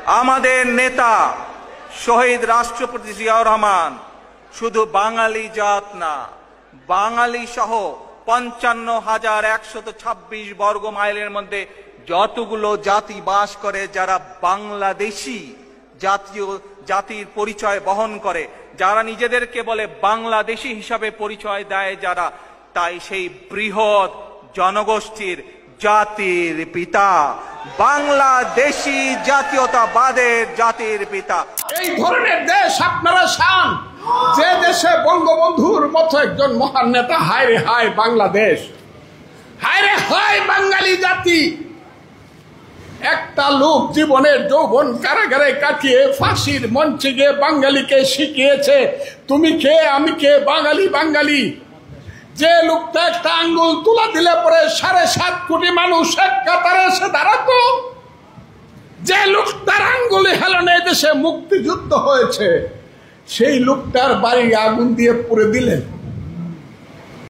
আমাদের নেতা শহীদ রাষ্ট্রপতি জিয়াউর রহমান শুধু বাঙালি জাত না, বাঙালি সহ 55,126 বর্গ মাইলের মধ্যে যতগুলো জাতি বাস করে, যারা বাংলাদেশি জাতির পরিচয় বহন করে, যারা নিজেদেরকে বলে বাংলাদেশি হিসাবে পরিচয় দেয় যারা, তাই সেই বৃহৎ জনগোষ্ঠীর জাতির পিতা, বাংলাদেশি জাতীয়তাবাদের জাতির পিতা। এই ধরনের দেশ আপনারা চান, যে দেশে বঙ্গবন্ধুর মতো একজন মহান নেতা। হায় রে হায় বাংলাদেশ, হায় রে হায় বাঙালি জাতি। একটা লোক জীবনের যৌবন কারাগারে কাটিয়ে ফাঁসির মঞ্চে গিয়ে বাঙালিকে শিখিয়েছে তুমি কে আমি কে, বাঙালি বাঙালি। যে লোকটা একটা আঙ্গুল তুলা দিলে পরে 7.5 কোটি মানুষ এক কাতারে এসে দাঁড়াতো, যে লোকটার আঙ্গুলে হেলনে দেশে মুক্তিযুদ্ধ হয়েছে, সেই লোকটার বাড়ি আগুন দিয়ে পুড়ে দিলেন।